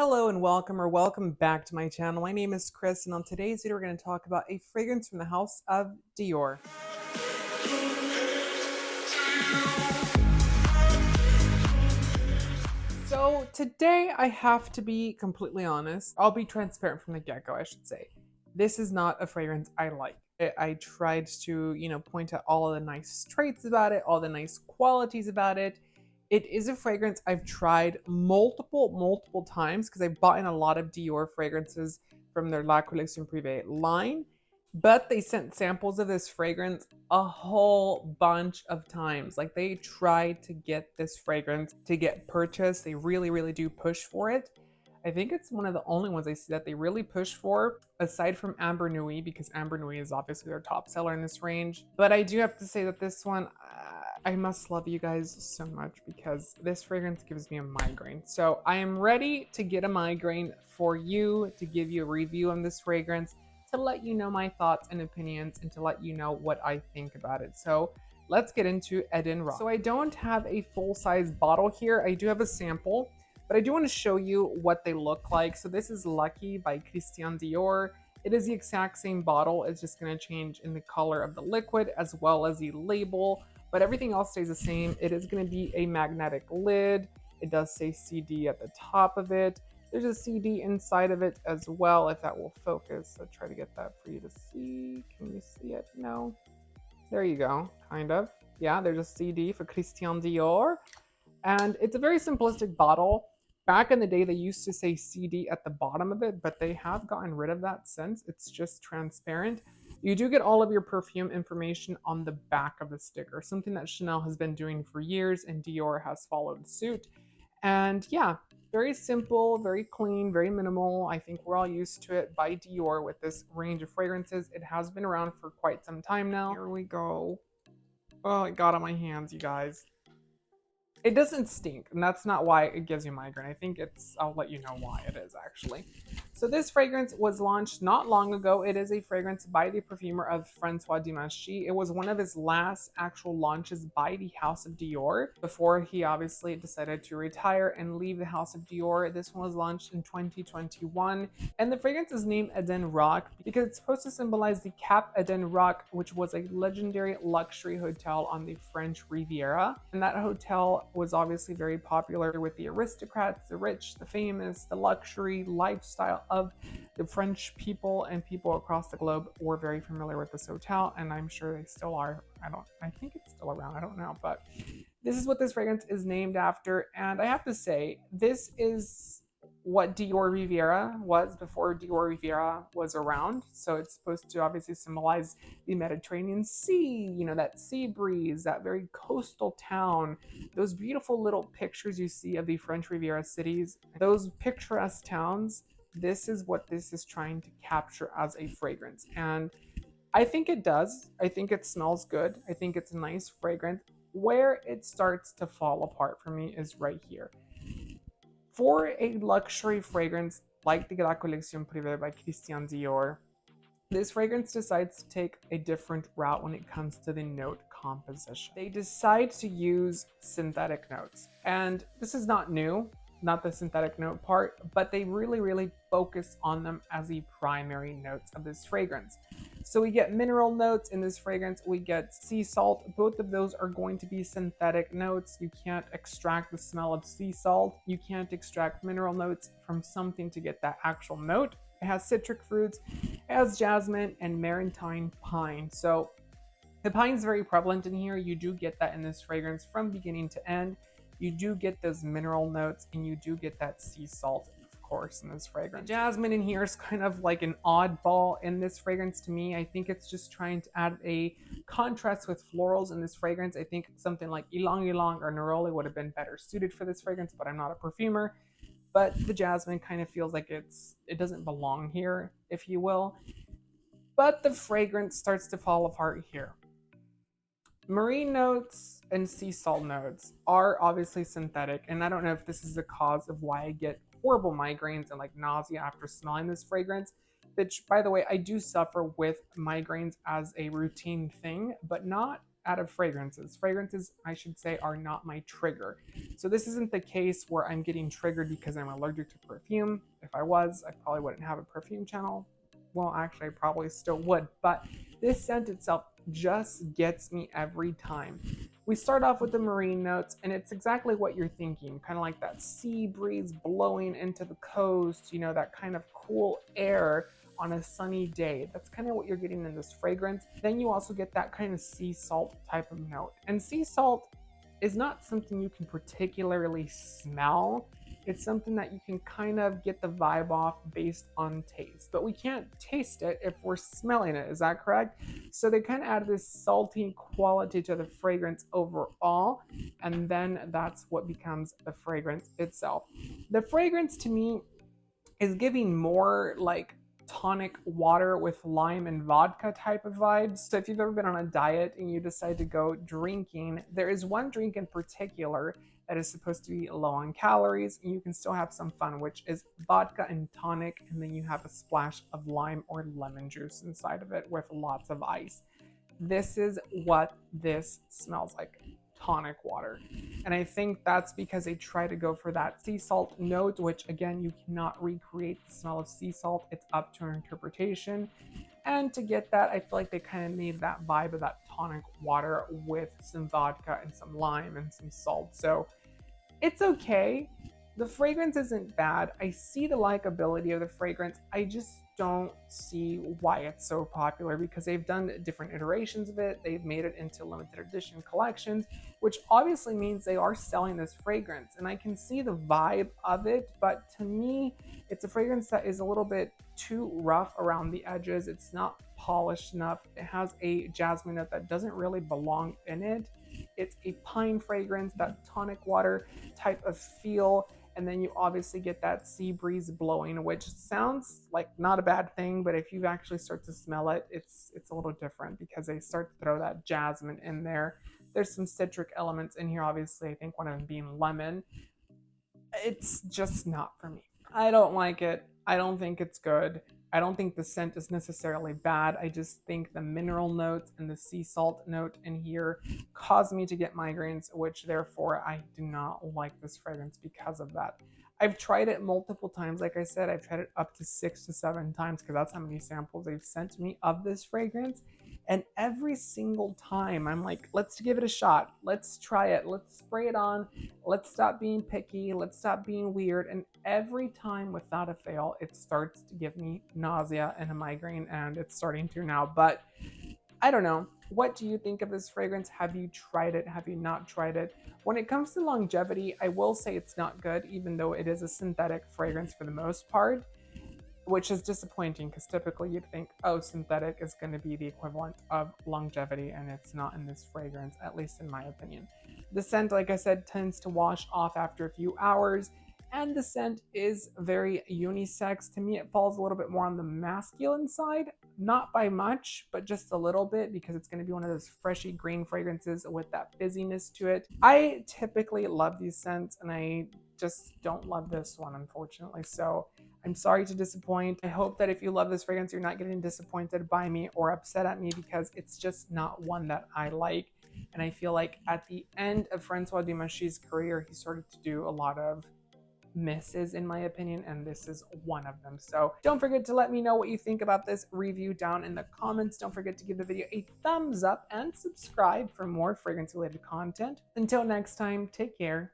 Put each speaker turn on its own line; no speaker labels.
Hello and welcome back to my channel. My name is Chris, and on today's video we're going to talk about a fragrance from the house of Dior. So today I have to be completely honest. I'll be transparent from the get-go, I should say. This is not a fragrance I like. I tried to, point out all the nice traits about it, all the nice qualities about it. It is a fragrance I've tried multiple times because I've bought in a lot of Dior fragrances from their La Collection Privée line, but they sent samples of this fragrance a whole bunch of times. Like, they tried to get this fragrance to get purchased. They really do push for it. I think it's one of the only ones I see that they really push for, aside from Amber Nuit, because Amber Nuit is obviously their top seller in this range. But I do have to say that this one, I must love you guys so much because this fragrance gives me a migraine. So I am ready to get a migraine for you, to give you a review on this fragrance, to let you know my thoughts and opinions, and to let you know what I think about it. So let's get into EDEN-ROC. So I don't have a full-size bottle here. I do have a sample, but I do want to show you what they look like. So this is Lucky by Christian Dior. It is the exact same bottle. It's just going to change in the color of the liquid as well as the label, but everything else stays the same. It is going to be a magnetic lid. It does say CD at the top of it. There's a CD inside of it as well, if that will focus. I'll try to get that for you to see. Can you see it? No. There you go, kind of. Yeah, there's a CD for Christian Dior. And it's a very simplistic bottle. Back in the day, they used to say CD at the bottom of it, but they have gotten rid of that since. It's just transparent. You do get all of your perfume information on the back of the sticker, something that Chanel has been doing for years and Dior has followed suit. And yeah, very simple, very clean, very minimal. I think we're all used to it by Dior with this range of fragrances. It has been around for quite some time now. Here we go. Oh, it got on my hands, you guys. It doesn't stink, and that's not why it gives you migraine. I think I'll let you know why it is actually. So this fragrance was launched not long ago. It is a fragrance by the perfumer of Francois Dimanchy. It was one of his last actual launches by the House of Dior before he obviously decided to retire and leave the House of Dior. This one was launched in 2021, and the fragrance is named EDEN-ROC because it's supposed to symbolize the Cap EDEN-ROC, which was a legendary luxury hotel on the French Riviera. And that hotel was obviously very popular with the aristocrats, the rich, the famous, the luxury lifestyle of the French people, and people across the globe were very familiar with this hotel, and I'm sure they still are. I think it's still around, I don't know, but this is what this fragrance is named after. And I have to say, this is what Dior Riviera was before Dior Riviera was around. So it's supposed to obviously symbolize the Mediterranean Sea, that sea breeze, that very coastal town, those beautiful little pictures you see of the French Riviera cities, those picturesque towns. This is what this is trying to capture as a fragrance. And I think it does. I think it smells good. I think it's a nice fragrance. Where it starts to fall apart for me is right here. For a luxury fragrance like the La Collection Privée by Christian Dior, this fragrance decides to take a different route when it comes to the note composition. They decide to use synthetic notes. And this is not new, not the synthetic note part, but they really focus on them as the primary notes of this fragrance. So we get mineral notes in this fragrance, we get sea salt. Both of those are going to be synthetic notes. You can't extract the smell of sea salt. You can't extract mineral notes from something to get that actual note. It has citric fruits, it has jasmine and maritime pine. So the pine is very prevalent in here. You do get that in this fragrance from beginning to end. You do get those mineral notes, and you do get that sea salt, of course, in this fragrance. Jasmine in here is kind of like an oddball in this fragrance to me. I think it's just trying to add a contrast with florals in this fragrance. I think something like Ylang Ylang or Neroli would have been better suited for this fragrance, but I'm not a perfumer. But the jasmine kind of feels like it doesn't belong here, if you will. But the fragrance starts to fall apart here. Marine notes and sea salt notes are obviously synthetic, and I don't know if this is the cause of why I get horrible migraines and like nausea after smelling this fragrance, which, by the way, I do suffer with migraines as a routine thing, but not out of fragrances. Fragrances, I should say, are not my trigger. So this isn't the case where I'm getting triggered because I'm allergic to perfume. If I was, I probably wouldn't have a perfume channel. Well, actually, I probably still would, but this scent itself just gets me every time. We start off with the marine notes, and it's exactly what you're thinking, kind of like that sea breeze blowing into the coast, you know, that kind of cool air on a sunny day. That's kind of what you're getting in this fragrance. Then you also get that kind of sea salt type of note. And sea salt is not something you can particularly smell. It's something that you can kind of get the vibe off based on taste, but we can't taste it if we're smelling it. Is that correct? So they kind of add this salty quality to the fragrance overall, and then that's what becomes the fragrance itself. The fragrance to me is giving more like tonic water with lime and vodka type of vibes. So if you've ever been on a diet and you decide to go drinking, there is one drink in particular that is supposed to be low on calories and you can still have some fun, which is vodka and tonic, and then you have a splash of lime or lemon juice inside of it with lots of ice. This is what this smells like. Tonic water. And I think that's because they try to go for that sea salt note, which again, you cannot recreate the smell of sea salt. It's up to our interpretation. And to get that, I feel like they kind of need that vibe of that tonic water with some vodka and some lime and some salt. So it's okay. The fragrance isn't bad. I see the likability of the fragrance. I just don't see why it's so popular because they've done different iterations of it. They've made it into limited edition collections, which obviously means they are selling this fragrance. And I can see the vibe of it, but to me, it's a fragrance that is a little bit too rough around the edges. It's not polished enough. It has a jasmine note that doesn't really belong in it. It's a pine fragrance, that tonic water type of feel. And then you obviously get that sea breeze blowing, which sounds like not a bad thing, but if you actually start to smell it, it's a little different because they start to throw that jasmine in there. There's some citric elements in here, obviously, I think one of them being lemon. It's just not for me. I don't like it. I don't think it's good. I don't think the scent is necessarily bad. I just think the mineral notes and the sea salt note in here cause me to get migraines, which therefore I do not like this fragrance because of that. I've tried it multiple times. Like I said, I've tried it up to 6 to 7 times because that's how many samples they've sent me of this fragrance. And every single time I'm like, let's give it a shot. Let's try it. Let's spray it on. Let's stop being picky. Let's stop being weird. And every time without a fail, it starts to give me nausea and a migraine, and it's starting to now. But I don't know. What do you think of this fragrance? Have you tried it? Have you not tried it? When it comes to longevity, I will say it's not good, even though it is a synthetic fragrance for the most part, which is disappointing because typically you'd think, oh, synthetic is going to be the equivalent of longevity, and it's not in this fragrance, at least in my opinion. The scent, like I said, tends to wash off after a few hours, and the scent is very unisex. To me, it falls a little bit more on the masculine side, not by much, but just a little bit, because it's going to be one of those freshy green fragrances with that fizziness to it. I typically love these scents, and I just don't love this one, unfortunately. So I'm sorry to disappoint. I hope that if you love this fragrance, you're not getting disappointed by me or upset at me, because it's just not one that I like. And I feel like at the end of Francois Dumas's career, he started to do a lot of misses, in my opinion, and this is one of them. So don't forget to let me know what you think about this review down in the comments. Don't forget to give the video a thumbs up and subscribe for more fragrance related content. Until next time, take care.